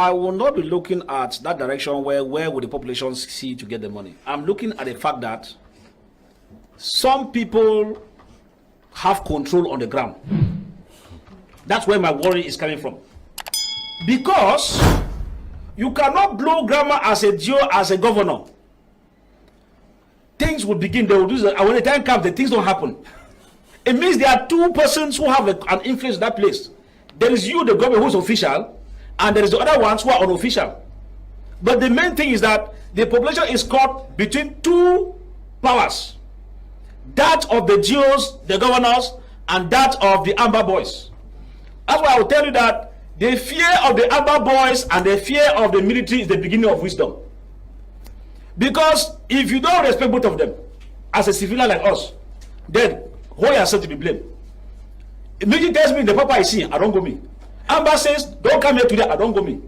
I will not be looking at that direction where will the population see to get the money. I'm looking at the fact that some people have control on the ground. That's where my worry is coming from. Because you cannot blow grammar as a geo, as a governor. Things will begin, they will do that, and when the time comes, the things don't happen. It means there are two persons who have an influence in that place. There is you, the government, who's official, and there is the other ones who are unofficial. But the main thing is that the population is caught between two powers. That of the geos, the governors, and that of the Amba boys. That's why I will tell you that the fear of the Amba boys and the fear of the military is the beginning of wisdom. Because if you don't respect both of them, as a civilian like us, then hold yourself to be blamed. Military tells me the papa is seeing, I don't go me. Amba says, don't come here today, I don't go me.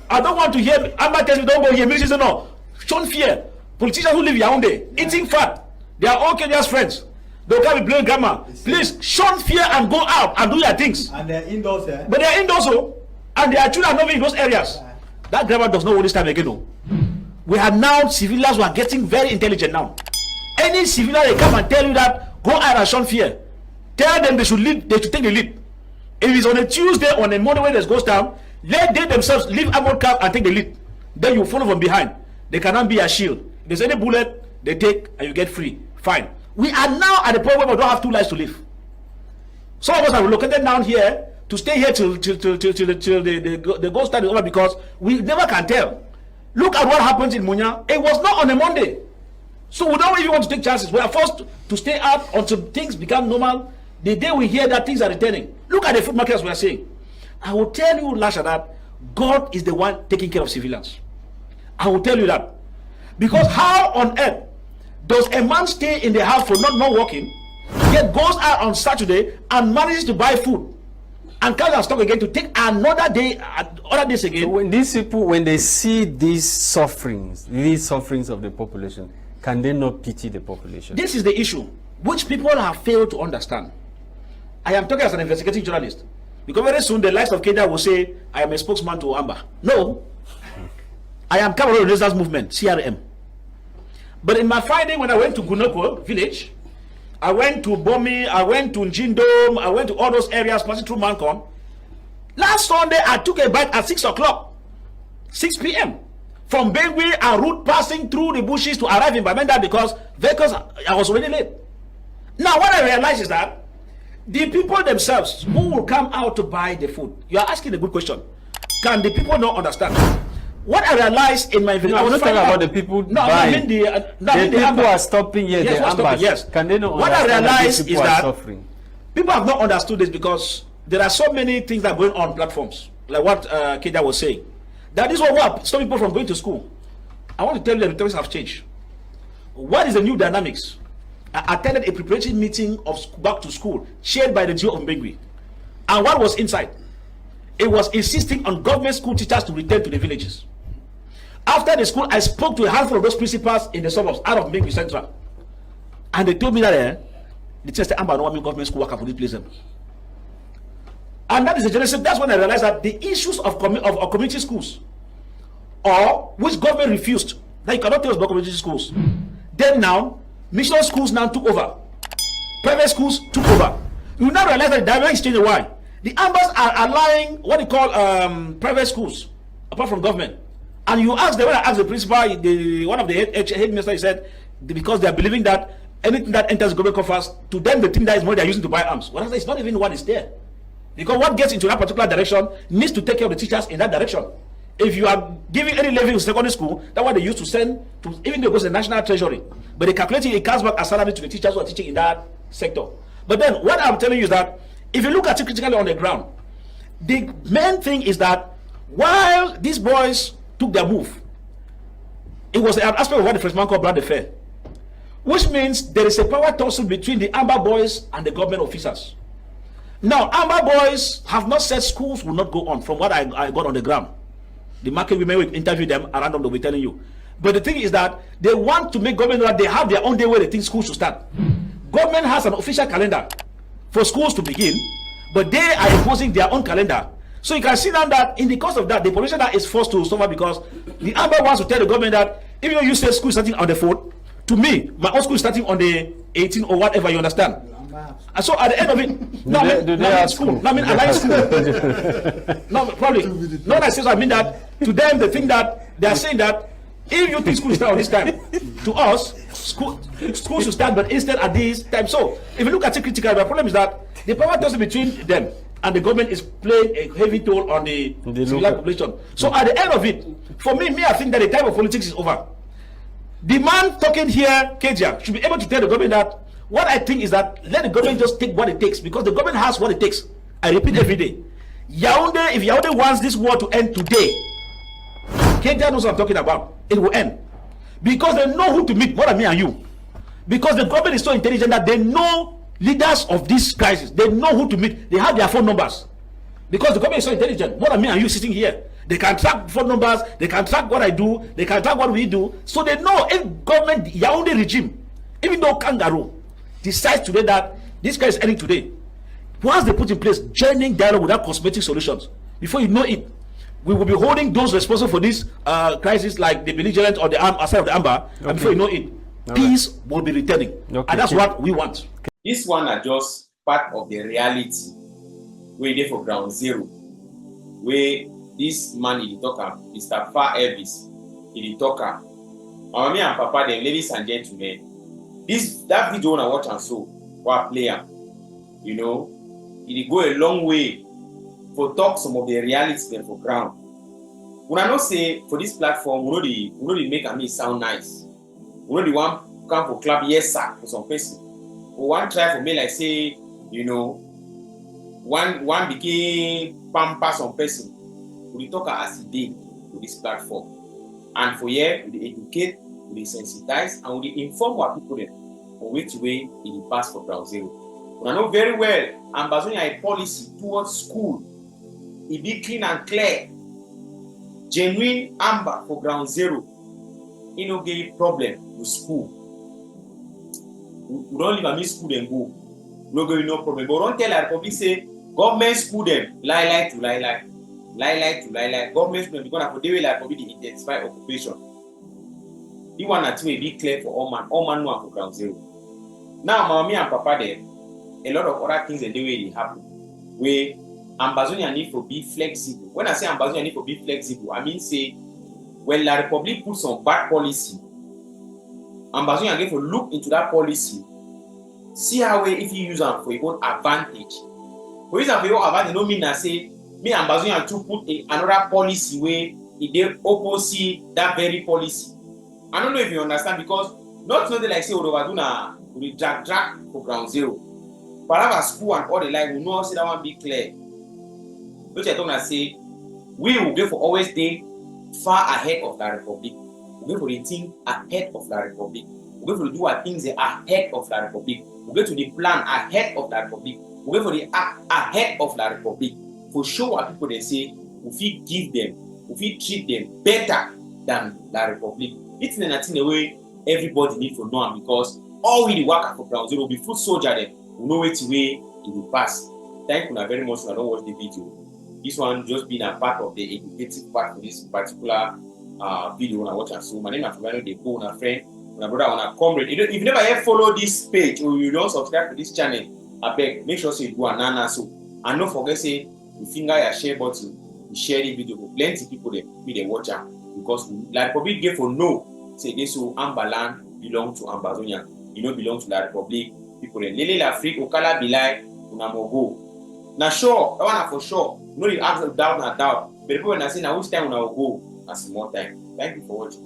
I don't want to hear, Amba tells me don't go here. Military says no. Shun fear. Politicians who live Yaoundé, eating fat, they are all Kenya's friends. They can't be playing grammar. Please shun fear and go out and do your things. And they're indoors, eh? But they are indoors, and their children are not in those areas. That grammar does not work this time again. No. We have now civilians who are getting very intelligent now. Any civilian they come and tell you that go out and shun fear. Tell them they should lead, they should take the lead. If it's on a Tuesday, on a Monday when this goes down, let they themselves leave armored camp and take the lead. Then you follow from behind. They cannot be a shield. If there's any bullet, they take and you get free. Fine. We are now at the point where we don't have two lives to live. Some of us are relocated down here to stay here till the ghost time is over because we never can tell. Look at what happens in Munya. It was not on a Monday. So we don't even want to take chances. We are forced to stay out until things become normal. The day we hear that things are returning. Look at the food markets we are saying. I will tell you, Lasha, that God is the one taking care of civilians. I will tell you that. Because how on earth does a man stay in the house for not working, yet goes out on Saturday and manages to buy food and comes and stock again to take another day, other days again? So when these people, when they see these sufferings of the population, can they not pity the population? This is the issue, which people have failed to understand. I am talking as an investigative journalist. Because very soon the likes of Kenya will say, I am a spokesman to Amba. No. I am Cameroon Resistance Movement, CRM. But in my finding, when I went to Gunoko village, I went to Bomi, I went to Njindom, I went to all those areas passing through Mancom. Last Sunday, I took a bike at 6 o'clock, 6 p.m. from Bengui and route passing through the bushes to arrive in Bamenda because vehicles, I was already late. Now, what I realized is that the people themselves who will come out to buy the food, you are asking a good question. Can the people not understand? What I realized in my video, I'm not talking about the people buying. The people are stopping here. Yes, yes. Can they not what I realized is that suffering? People have not understood this because there are so many things that are going on platforms, like what Keda was saying. That is what stop people from going to school. I want to tell you that the things have changed. What is the new dynamics? I attended a preparatory meeting of back to school chaired by the GO of Mbengui. And what was inside? It was insisting on government school teachers to return to the villages. After the school, I spoke to a handful of those principals in the suburbs out of Mbengui Central. And they told me that the teacher said, Amba, no one government school worker for this place. And that is the generation. That's when I realized that the issues of community schools, or which government refused, that you cannot tell us about community schools. Then now, mission schools now took over. Private schools took over. You now realize that the dynamic is changing. Why? The Ambas are allowing what they call private schools, apart from government. And you ask them, when I asked the principal, one of the headmaster, he said, because they are believing that anything that enters government coffers, to them the thing that is money they are using to buy arms. Well, it's not even what is there. Because what gets into that particular direction needs to take care of the teachers in that direction. If you are giving any levy in secondary school, that's what they used to send to, even though it goes to the national treasury. But they calculate it comes back as salary to the teachers who are teaching in that sector. But then what I'm telling you is that if you look at it critically on the ground, the main thing is that while these boys took their move, it was an aspect of what the freshman called brand affair, which means there is a power tussle between the Amba boys and the government officers. Now, Amba boys have not said schools will not go on from what I got on the ground. The market women will interview them around them, they'll be telling you. But the thing is that they want to make government that they have their own day where they think schools should start. Government has an official calendar for schools to begin, but they are imposing their own calendar. So you can see now that in the course of that, the population that is forced to suffer because the Amba wants to tell the government that even though you say school is starting on the 4th, to me, my own school is starting on the 18th or whatever, you understand? And so at the end of it, no, I mean school. No, I mean alliance school. No, probably. No, I mean that to them, they think that they are saying that if you think school is start on this time, to us, school should start, but instead at this time. So if you look at it critically, the problem is that the power tussle between them and the government is playing a heavy toll on the civilian population. So at the end of it, for me, I think that the time of politics is over. The man talking here, Kejia, should be able to tell the government that what I think is that let the government just take what it takes, because the government has what it takes. I repeat every day. Yaoundé, if Yaoundé wants this war to end today, Kejia knows what I'm talking about. It will end. Because they know who to meet, more than me and you. Because the government is so intelligent that they know leaders of this crisis. They know who to meet. They have their phone numbers. Because the government is so intelligent, more than me and you sitting here. They can track phone numbers, they can track what I do, they can track what we do. So they know if government, Yaoundé regime, even though Kangaroo decides today that this guy is ending today, once they put in place genuine dialogue without cosmetic solutions, before you know it, we will be holding those responsible for this crisis like the belligerent or the aside of the Amba, and before you know it, peace will be returning. And that's what we want. This one are just part of the reality where they for ground zero, where this man in the talker, Mr. F0rces, in the talker. Mommy and Papa, them, ladies and gentlemen, that video I watch and so what player, you know, it go a long way for talk some of the realities there for ground. When I not say for this platform, we know the make me sound nice. We know the one come for club, yes sir, for some person. But one try for me like say, you know, one became pamper some person. We talk as a day to this platform. And for here, we educate, we sensitize, and we inform our people then on which way it pass for ground zero. But I know very well, Ambazonia a policy towards school. It be clean and clear. Genuine Amba for ground zero. It no get problem with school. We don't leave a school and go. No going no problem. But don't tell our public say government school them lie to lie. Government school because for they will like probably intensify occupation. The one that will be clear for all man know for ground zero. Now, mommy and papa there, a lot of other things and the way they happen. Where Ambazonia need to be flexible. When I say Ambazonia need to be flexible, I mean say when La Republic puts some bad policy, Ambazonia get to look into that policy, see how if you use them for your own advantage. For use them for your advantage, no mean that say me Ambazonia to put another policy where it they opposite that very policy. I don't know if you understand because not something like say Odovaduna we drag for ground zero. Perhaps school and all the like we know say that one be clear. Which I don't say we will go for always day far ahead of the Republic. We go for the thing ahead of the Republic. We go for do our things ahead of the Republic. We go to the plan ahead of the Republic. We go for the act ahead of the Republic. For sure what people they say, if we give them, if we treat them better than the Republic. It's the way everybody needs to know because all we work for ground zero will be foot soldier them. We know which way it will pass. Thank you very much for not watch the video. This one just being a part of the educative part for this particular video when I watch and so my name is F0rces, they go on a friend, my brother on a comrade. If you never yet follow this page or you don't subscribe to this channel, I beg make sure so you do an answer so and don't forget say you finger your share button, you share the video for plenty people that be the watcher because La Republic get for no say this so Amba land belong to Ambazonia, you know belong to La Republic people then Lele l'Afrique Okala be like Unamogo. Now sure, that one for sure. No, you ask doubt, but people when I say now which time when I will go, that's more time. Thank you for watching.